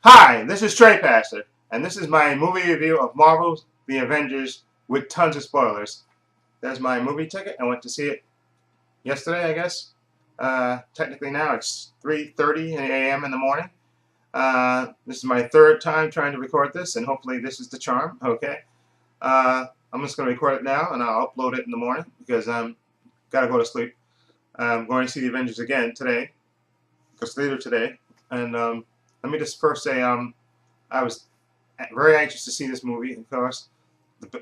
Hi, this is Trey Pastor, and this is my movie review of Marvel's The Avengers with tons of spoilers. There's my movie ticket. I went to see it yesterday, I guess. Technically now it's 3:30 a.m. in the morning. This is my third time trying to record this, and hopefully this is the charm, okay? I'm just going to record it now, and I'll upload it in the morning because I'm got to go to sleep. I'm going to see The Avengers again today, because later today. And let me just first say I was very anxious to see this movie. Of course,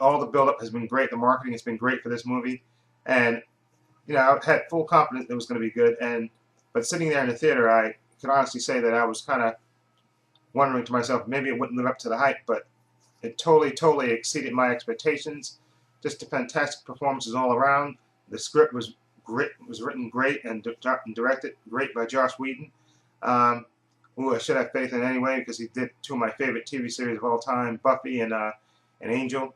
all the build-up has been great. The marketing has been great for this movie, and I had full confidence it was going to be good. But sitting there in the theater, I can honestly say that I was kind of wondering to myself, maybe it wouldn't live up to the hype, but it totally exceeded my expectations. Just the fantastic performances all around. The script was written great and directed great by Joss Whedon. Um, who I should have faith in anyway because he did two of my favorite TV series of all time, Buffy and Angel.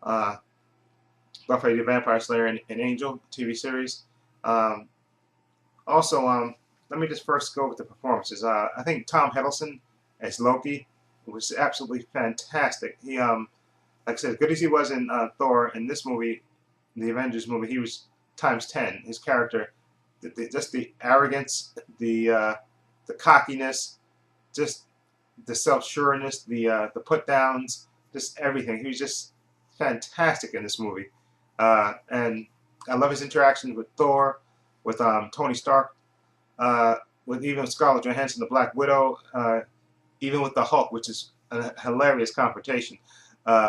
Uh, Buffy the Vampire Slayer and Angel TV series. Um, also, let me just first go with the performances. I think Tom Hiddleston as Loki was absolutely fantastic. He, like I said, as good as he was in Thor, in this movie, the Avengers movie, he was times 10. His character, just the arrogance, the cockiness, just the self-sureness, the put downs, just everything. He was just fantastic in this movie, and I love his interactions with Thor, with Tony Stark, with even Scarlett Johansson, the Black Widow, even with the Hulk, which is a hilarious confrontation. Uh,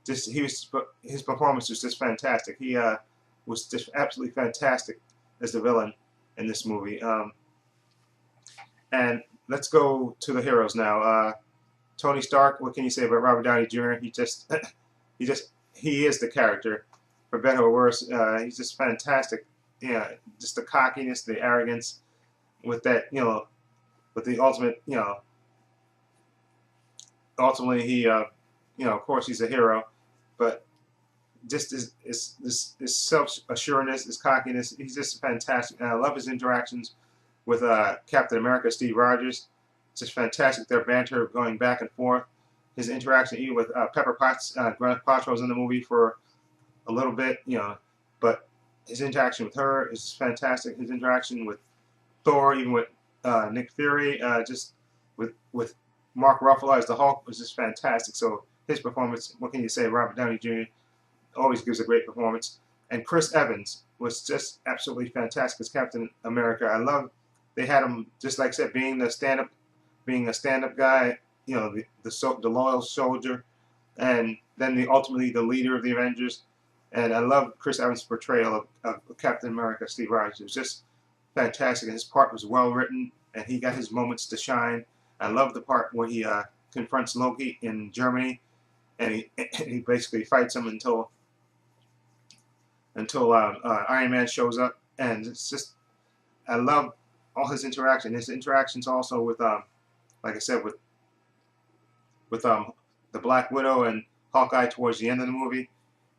just his performance was just fantastic. He was just absolutely fantastic as the villain in this movie. And let's go to the heroes now. Tony Stark. What can you say about Robert Downey Jr.? He is the character, for better or worse. He's just fantastic. Yeah, just the cockiness, the arrogance, with that, with the ultimate, ultimately he, of course he's a hero, but just this self assuredness, this cockiness, he's just fantastic. And I love his interactions with Captain America, Steve Rogers. It's just fantastic. Their banter going back and forth. His interaction even with Pepper Potts, Gwyneth Paltrow was in the movie for a little bit, but his interaction with her is just fantastic. His interaction with Thor, even with Nick Fury, just with Mark Ruffalo as the Hulk was just fantastic. So his performance, what can you say? Robert Downey Jr. always gives a great performance, and Chris Evans was just absolutely fantastic as Captain America. I love they had him, just like I said, being a stand-up guy, the loyal soldier, and then ultimately the leader of the Avengers. And I love Chris Evans' portrayal of Captain America, Steve Rogers. It was just fantastic, and his part was well written, and he got his moments to shine. I love the part where he confronts Loki in Germany, and he basically fights him until Iron Man shows up, and it's just I love all his interaction. His interactions also with like I said, with the Black Widow and Hawkeye towards the end of the movie,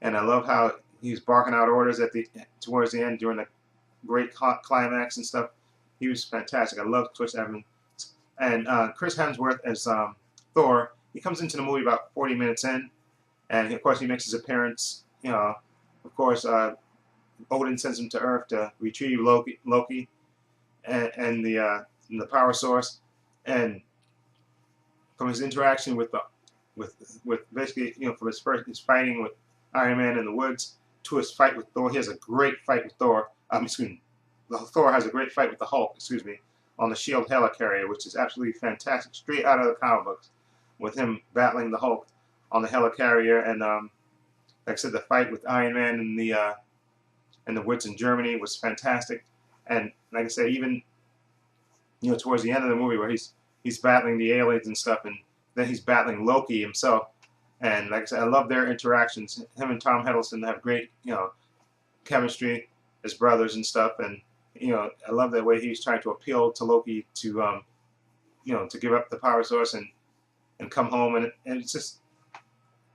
and I love how he's barking out orders towards the end during the great climax and stuff. He was fantastic. I love Chris Evans and Chris Hemsworth as Thor. He comes into the movie about 40 minutes in, and of course he makes his appearance. Of course, Odin sends him to Earth to retrieve Loki and the power source, and from his interaction with basically from his fighting with Iron Man in the woods to his fight with Thor. He has a great fight with Thor. Excuse me, Thor has a great fight with the Hulk. Excuse me, on the Shield helicarrier, which is absolutely fantastic, straight out of the comic books, with him battling the Hulk on the helicarrier. And like I said, the fight with Iron Man in the woods in Germany was fantastic. And like I said, even towards the end of the movie where he's battling the aliens and stuff, and then he's battling Loki himself. And like I said, I love their interactions. Him and Tom Hiddleston have great, chemistry as brothers and stuff. And I love that way he's trying to appeal to Loki to give up the power source and come home. And it's just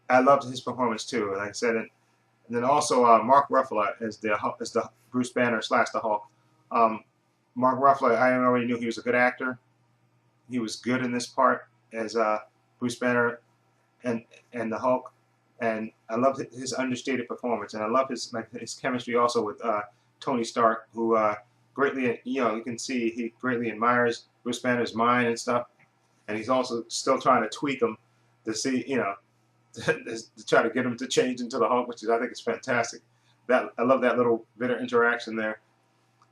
I loved his performance too. Like I said, and then also Mark Ruffalo as the Bruce Banner / the Hulk. Mark Ruffalo, I already knew he was a good actor. He was good in this part. as Bruce Banner and the Hulk, and I love his understated performance, and I love his chemistry also with Tony Stark, who greatly, you can see he greatly admires Bruce Banner's mind and stuff, and he's also still trying to tweak him to see, to try to get him to change into the Hulk, which is, I think, is fantastic. That I love that little bit of interaction there,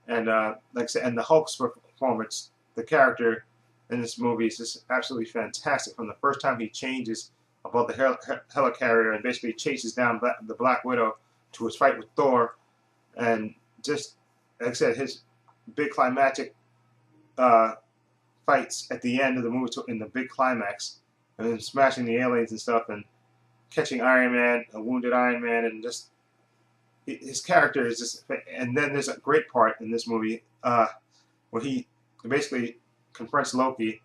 and like I said, and the Hulk's performance, the character in this movie is just absolutely fantastic. From the first time he changes about the helicarrier and basically chases down the Black Widow to his fight with Thor, and just like I said, his big climactic fights at the end of the movie in the big climax, and then smashing the aliens and stuff, and catching Iron Man, a wounded Iron Man, and just his character is just. And then there's a great part in this movie where he basically confronts Loki,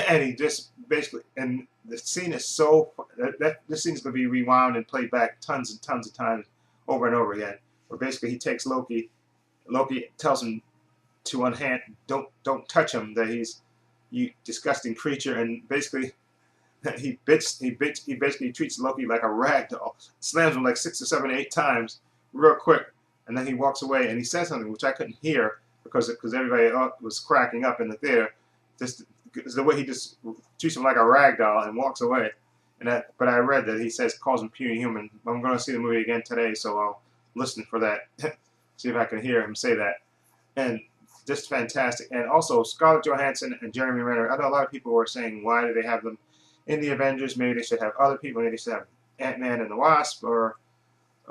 and he just basically, and the scene is so this scene is going to be rewound and played back tons and tons of times over and over again. Where basically he takes Loki tells him to unhand, don't touch him, that he's you disgusting creature, and basically he basically treats Loki like a rag doll, slams him like 6 or 7 or 8 times real quick, and then he walks away, and he says something which I couldn't hear because everybody was cracking up in the theater. Just the way he just treats him like a rag doll and walks away. But I read that he calls him puny human. I'm going to see the movie again today, so I'll listen for that. See if I can hear him say that. And just fantastic. And also Scarlett Johansson and Jeremy Renner. I know a lot of people were saying, why do they have them in the Avengers? Maybe they should have other people. Maybe they should have Ant-Man and the Wasp, or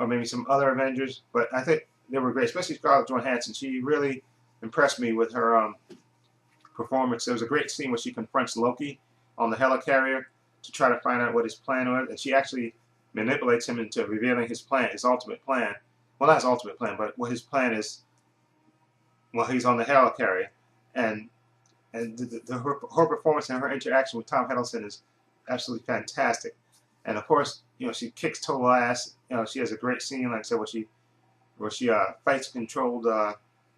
maybe some other Avengers. But I think they were great, especially Scarlett Johansson. She really impressed me with her performance. There was a great scene where she confronts Loki on the helicarrier to try to find out what his plan was, and she actually manipulates him into revealing his plan, his ultimate plan. Well, not his ultimate plan, but what his plan is while he's on the helicarrier. And her performance and her interaction with Tom Hiddleston is absolutely fantastic. And of course, she kicks total ass. She has a great scene, like I said, where she fights controlled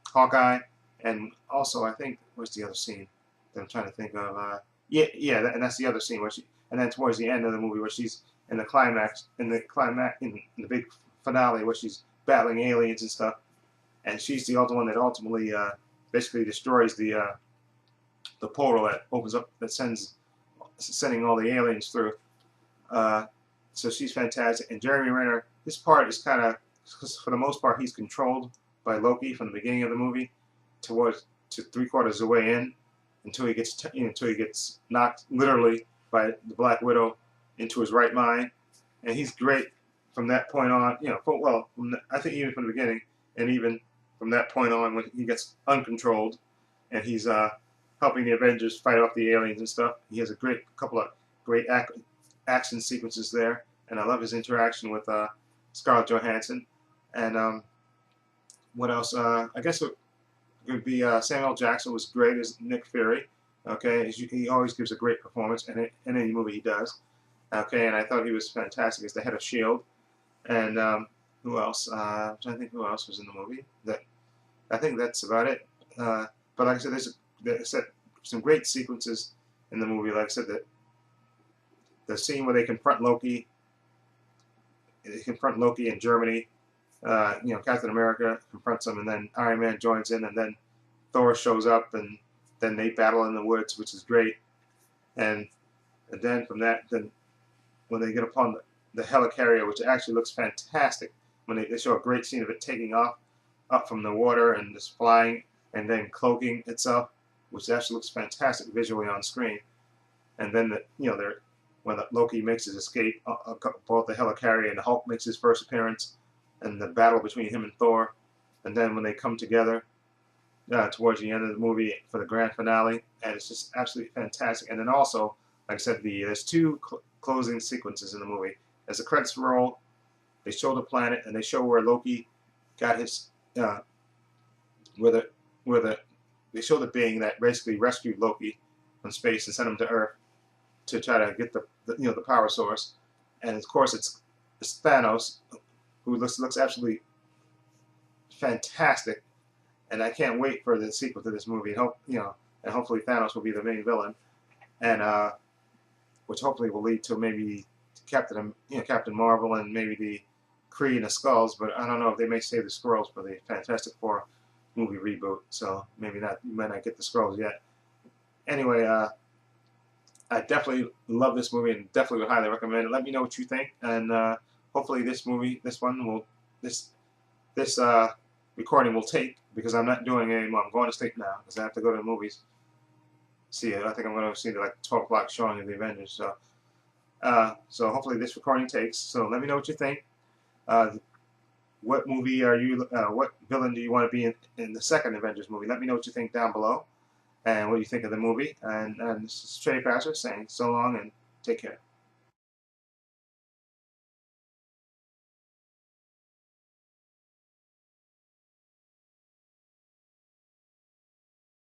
Hawkeye. And also, I think, where's the other scene that I'm trying to think of? And that's the other scene where and then towards the end of the movie where she's in the climax, in the big finale where she's battling aliens and stuff, and she's the one that ultimately basically destroys the portal that opens up, that sending all the aliens through. So she's fantastic, and Jeremy Renner, his part is kind of, for the most part, he's controlled by Loki from the beginning of the movie to 3/4 of the way in, until he gets knocked literally by the Black Widow into his right mind, and he's great from that point on. I think even from the beginning, and even from that point on when he gets uncontrolled, and he's helping the Avengers fight off the aliens and stuff. He has a couple of great action sequences there, and I love his interaction with Scarlett Johansson. And what else? I guess it would be Samuel Jackson was great as Nick Fury. Okay, he always gives a great performance in any movie he does. Okay, and I thought he was fantastic as the head of S.H.I.E.L.D. And who else? I'm trying to think who else was in the movie. I think that's about it. But like I said, there's some great sequences in the movie. Like I said, the scene where they confront Loki in Germany. Captain America confronts him, and then Iron Man joins in, and then Thor shows up, and then they battle in the woods, which is great. And then from that, then when they get upon the helicarrier, which actually looks fantastic, when they show a great scene of it taking off up from the water and just flying, and then cloaking itself, which actually looks fantastic visually on screen. And then when Loki makes his escape aboard the helicarrier, and the Hulk makes his first appearance, and the battle between him and Thor, and then when they come together towards the end of the movie for the grand finale, and it's just absolutely fantastic. And then also, like I said, there's 2 closing sequences in the movie. As the credits roll, they show the planet, and they show where Loki got his they show the being that basically rescued Loki from space and sent him to Earth to try to get the power source. And of course, it's Thanos, who looks absolutely fantastic, and I can't wait for the sequel to this movie. And hopefully Thanos will be the main villain. And which hopefully will lead to maybe Captain Marvel and maybe the Kree and the Skulls. But I don't know if they may save the Skrulls for the Fantastic Four movie reboot. So maybe not. You might not get the Skrulls yet. Anyway, I definitely love this movie and definitely would highly recommend it. Let me know what you think, and hopefully this recording will take, because I'm not doing it anymore. I'm going to sleep now because I have to go to the movies. See it. I think I'm going to see the 12 o'clock showing of the Avengers. So hopefully this recording takes. So let me know what you think. What movie are you? What villain do you want to be in the second Avengers movie? Let me know what you think down below, and what you think of the movie. And this is Trey Passer saying so long and take care.